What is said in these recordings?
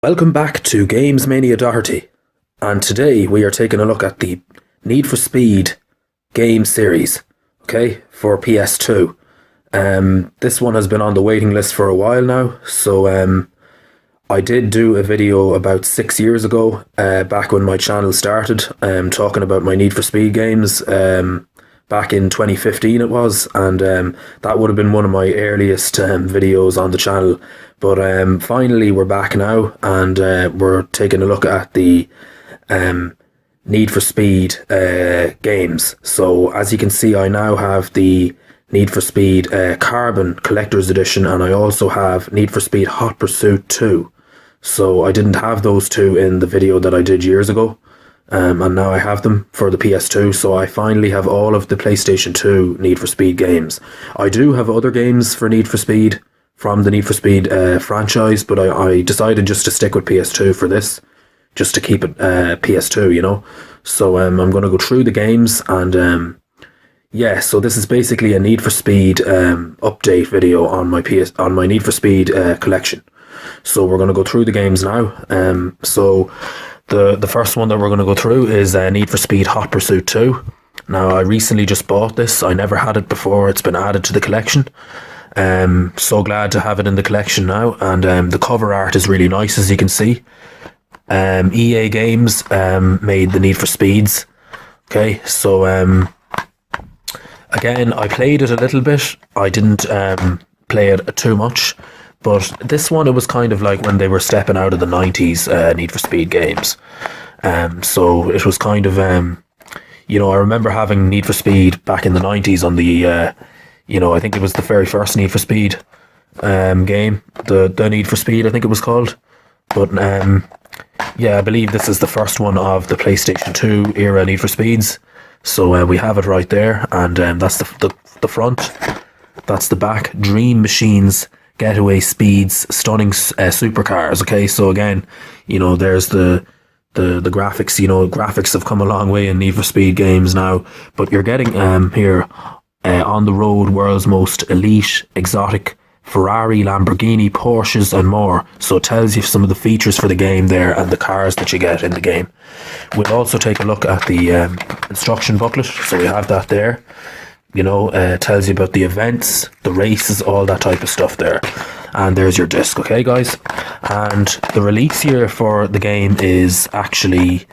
Welcome back to Games Mania Doherty, and today we are taking a look at the Need for Speed game series, okay, for PS2. This one has been on the waiting list for a while now, so I did do a video about 6 years ago, back when my channel started, talking about my Need for Speed games, back in 2015 it was, and that would have been one of my earliest videos on the channel. But finally we're back now, and we're taking a look at the Need for Speed games. So as you can see, I now have the Need for Speed Carbon Collector's Edition, and I also have Need for Speed Hot Pursuit 2. So I didn't have those two in the video that I did years ago. And now I have them for the PS2, so I finally have all of the PlayStation 2 Need for Speed games. I do have other games for Need for Speed from the Need for Speed franchise, but I decided just to stick with PS2 for this, just to keep it PS2, you know. So I'm going to go through the games, and yeah, so this is basically a Need for Speed update video on my Need for Speed collection. So we're going to go through the games now. So the first one that we're going to go through is Need for Speed Hot Pursuit 2. Now, I recently just bought this. I never had it before. It's been added to the collection. So glad to have it in the collection now. And the cover art is really nice, as you can see. EA Games made the Need for Speeds. Okay, so again, I played it a little bit. I didn't play it too much. But this one, it was kind of like when they were stepping out of the 90s Need for Speed games. So it was kind of, you know, I remember having Need for Speed back in the 90s on the, you know, I think it was the very first Need for Speed game. The Need for Speed, I think it was called. But yeah, I believe this is the first one of the PlayStation 2 era Need for Speeds. So we have it right there. And that's the front. That's the back. Dream Machines, Getaway Speeds, Stunning Supercars. Okay, so again, you know, there's the graphics. You know, graphics have come a long way in Need for Speed games now, but you're getting here on the road, world's most elite, exotic Ferrari, Lamborghini, Porsches, and more. So it tells you some of the features for the game there and the cars that you get in the game. We'll also take a look at the instruction booklet. So we have that there. You know, tells you about the events, the races, all that type of stuff there. And there's your disc, okay, guys? And the release year for the game is actually,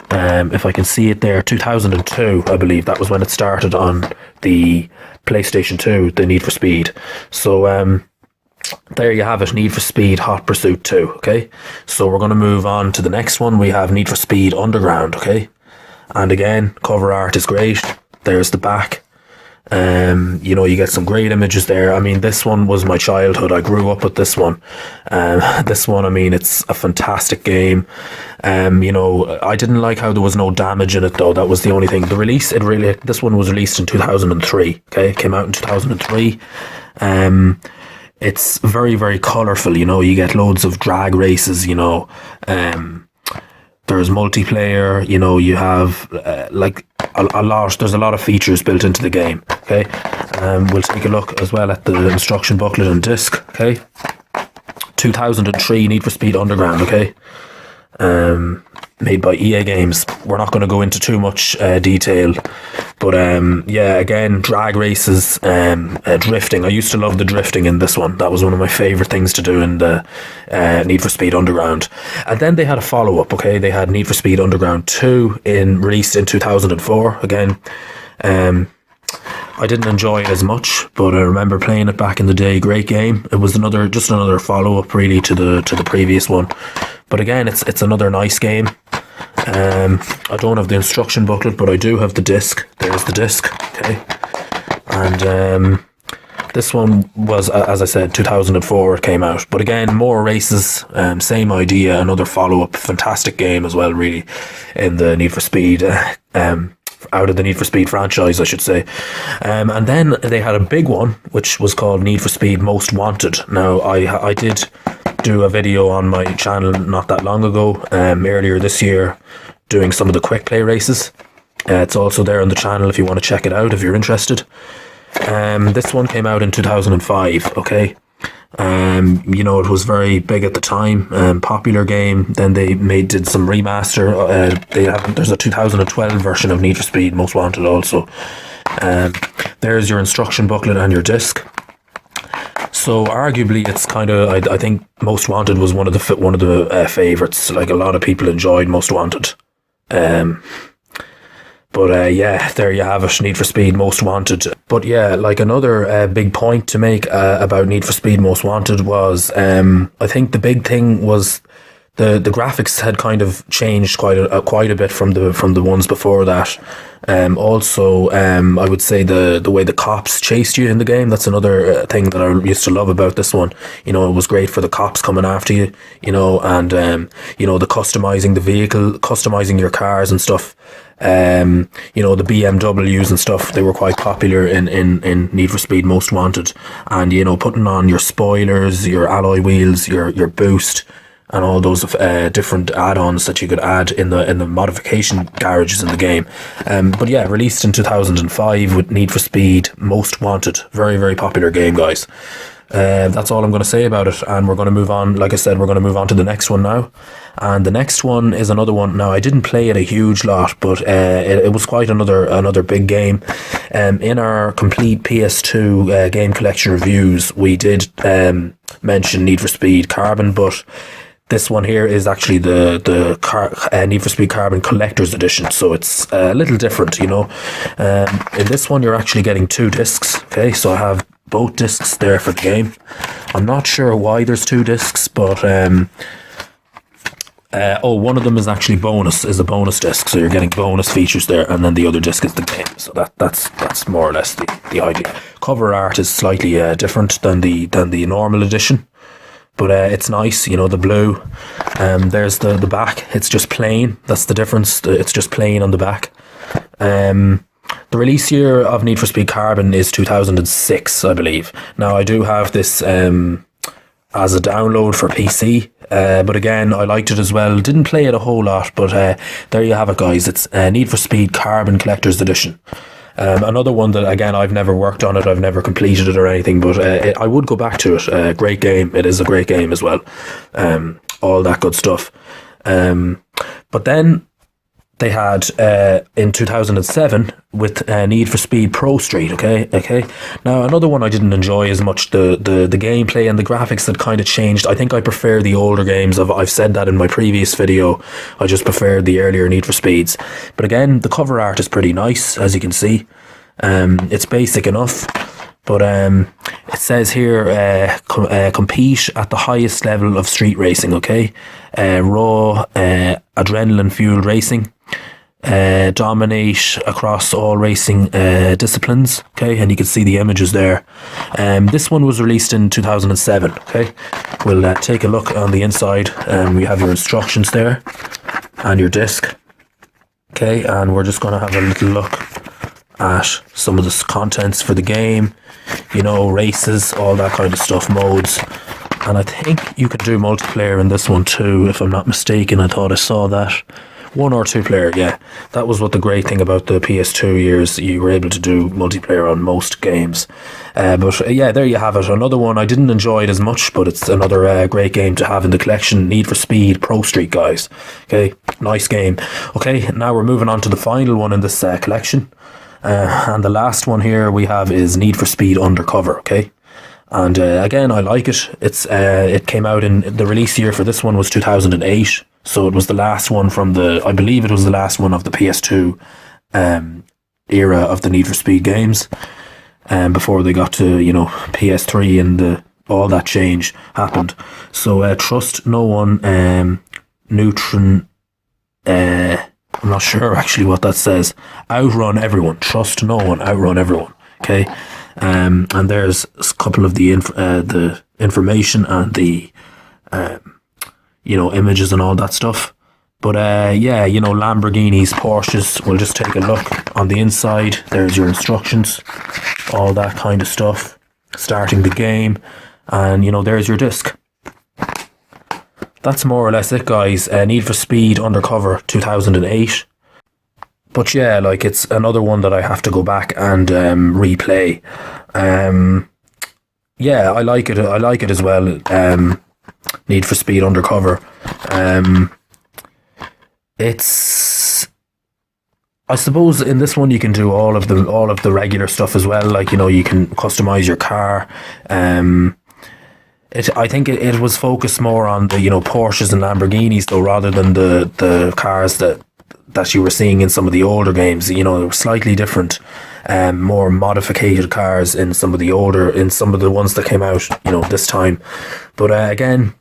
if I can see it there, 2002, I believe. That was when it started on the PlayStation 2, the Need for Speed. So, there you have it, Need for Speed Hot Pursuit 2, okay? So we're going to move on to the next one. We have Need for Speed Underground, okay? And again, cover art is great. There's the back. You know, you get some great images there. I mean, this one was my childhood. I grew up with this one. This one, I mean, it's a fantastic game. You know, I didn't like how there was no damage in it, though. That was the only thing. The release, this one was released in 2003. Okay, it came out in 2003. It's very, very colourful. You know, you get loads of drag races. You know, there's multiplayer. You know, you have like a lot. There's a lot of features built into the game. Okay, we'll take a look as well at the instruction booklet and disc. Okay, 2003 Need for Speed Underground. Okay, made by EA Games. We're not going to go into too much detail, but yeah, again, drag races, drifting. I used to love the drifting in this one. That was one of my favourite things to do in the Need for Speed Underground. And then they had a follow-up, okay? They had Need for Speed Underground 2 released in 2004. Again, I didn't enjoy it as much, but I remember playing it back in the day. Great game. It was just another follow-up really to the previous one. But again, it's another nice game. I don't have the instruction booklet, but I do have the disc. There's the disc, okay? And this one was, as I said, 2004 it came out. But again, more races, same idea, another follow-up. Fantastic game as well, really, in the Need for Speed, out of the Need for Speed franchise, I should say. And then they had a big one, which was called Need for Speed Most Wanted. Now, I did do a video on my channel not that long ago, earlier this year, doing some of the quick play races. It's also there on the channel if you want to check it out if you're interested. This one came out in 2005, okay? It was very big at the time, popular game. Then they did some remaster. There's a 2012 version of Need for Speed Most Wanted also. There's your instruction booklet and your disc. So arguably, it's kind of, I think Most Wanted was one of the favorites. Like, a lot of people enjoyed Most Wanted. Yeah, there you have it, Need for Speed Most Wanted. But yeah, like, another big point to make about Need for Speed Most Wanted was, I think the big thing was the graphics had kind of changed quite a bit from the ones before that. Also, I would say the way the cops chased you in the game, that's another thing that I used to love about this one. It was great for the cops coming after you, and the customizing the vehicle, customizing your cars and stuff. The BMWs and stuff, they were quite popular in Need for Speed Most Wanted. And putting on your spoilers, your alloy wheels, your boost, and all those different add-ons that you could add in the modification garages in the game. But yeah, released in 2005 with Need for Speed Most Wanted. Very, very popular game, guys. That's all I'm going to say about it, and we're going to move on. Like I said, we're going to move on to the next one now, and the next one is another one. Now, I didn't play it a huge lot, but it was quite another big game. In our complete PS2 game collection reviews, we did mention Need for Speed Carbon, but this one here is actually the Need for Speed Carbon Collector's Edition, so it's a little different, In this one, you're actually getting 2 discs. Okay, so I have both discs there for the game. I'm not sure why there's 2 discs, but one of them is actually a bonus disc, so you're getting bonus features there, and then the other disc is the game. So that's more or less the idea. Cover art is slightly different than the normal edition, but it's nice, the blue. There's the back. It's just plain. That's the difference. It's just plain on the back. The release year of Need for Speed Carbon is 2006, I believe. Now, I do have this as a download for PC, but again, I liked it as well. Didn't play it a whole lot, but there you have it, guys. It's Need for Speed Carbon Collector's Edition. Another one that, again, I've never worked on it, I've never completed it or anything, but I would go back to it. Great game. It is a great game as well. All that good stuff. But then they had in 2007 with Need for Speed Pro Street. Okay. Now, another one I didn't enjoy as much. The gameplay and the graphics had kind of changed. I think I prefer the older games. I've said that in my previous video. I just preferred the earlier Need for Speeds. But again, the cover art is pretty nice, as you can see. It's basic enough. But it says here, compete at the highest level of street racing. Okay, raw, adrenaline-fueled racing. Dominate across all racing disciplines. Okay, and you can see the images there. This one was released in 2007. Okay, we'll take a look on the inside. We have your instructions there and your disc. Okay, and we're just going to have a little look at some of the contents for the game. Races, all that kind of stuff, modes. And I think you could do multiplayer in this one too, if I'm not mistaken. I thought I saw that. 1 or 2 player, yeah. That was what the great thing about the PS2 years, you were able to do multiplayer on most games. Yeah, there you have it. Another one, I didn't enjoy it as much, but it's another great game to have in the collection. Need for Speed Pro Street, guys. Okay, nice game. Okay, now we're moving on to the final one in this collection. And the last one here we have is Need for Speed Undercover, okay? And again, I like it. It came out in the release year for this one was 2008. So it was the last one I believe it was the last one of the PS2 era of the Need for Speed games. Before they got to, PS3 and all that change happened. So trust no one, neutron, I'm not sure actually what that says. Outrun everyone. Trust no one. Outrun everyone. Okay. And there's a couple of the information and the images and all that stuff. But yeah, Lamborghinis, Porsches. We'll just take a look on the inside. There's your instructions, all that kind of stuff. Starting the game, and there's your disc. That's more or less it, guys. Need for Speed Undercover 2008. But yeah, it's another one that I have to go back and replay. Yeah, I like it. I like it as well. Need for Speed Undercover. Um, it's I suppose in this one you can do all of the regular stuff as well. Like, you know, you can customize your car. Um, I think it was focused more on the, you know, Porsches and Lamborghinis though, rather than the cars that you were seeing in some of the older games. You know, they were slightly different, more modified cars in some of the ones that came out, you know, this time. But again,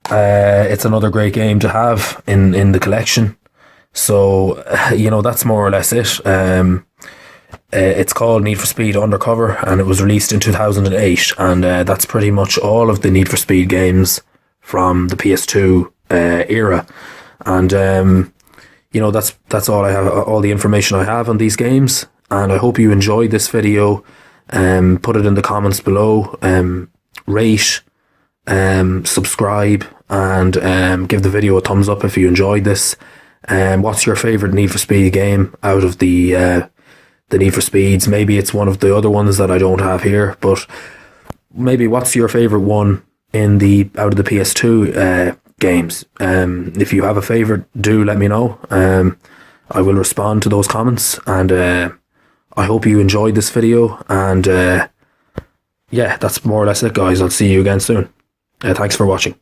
it's another great game to have in the collection. So, you know, that's more or less it. It's called Need for Speed Undercover, and it was released in 2008. And that's pretty much all of the Need for Speed games from the PS2 era. And you know, that's all I have, all the information I have on these games. And I hope you enjoyed this video. Put it in the comments below. Rate, subscribe, and give the video a thumbs up if you enjoyed this. What's your favorite Need for Speed game out of the Need for Speeds? Maybe it's one of the other ones that I don't have here, but maybe what's your favorite one in the out of the PS2 games? If you have a favorite, do let me know. I will respond to those comments, and I hope you enjoyed this video. And yeah, that's more or less it, guys. I'll see you again soon. Thanks for watching.